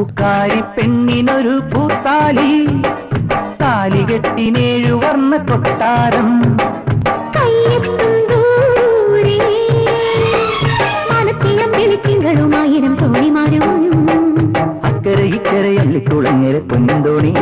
പൂക്കാരി പെണ്ണിനൊരു പൂത്താലി, താലികെട്ടിനേഴു വർണ്ണ കൊട്ടാരം. തിങ്കളുമായിരം തോണിമാരും അക്കരെ ഇക്കരെ അള്ളിക്കുളങ്ങര പൊന്തോണി.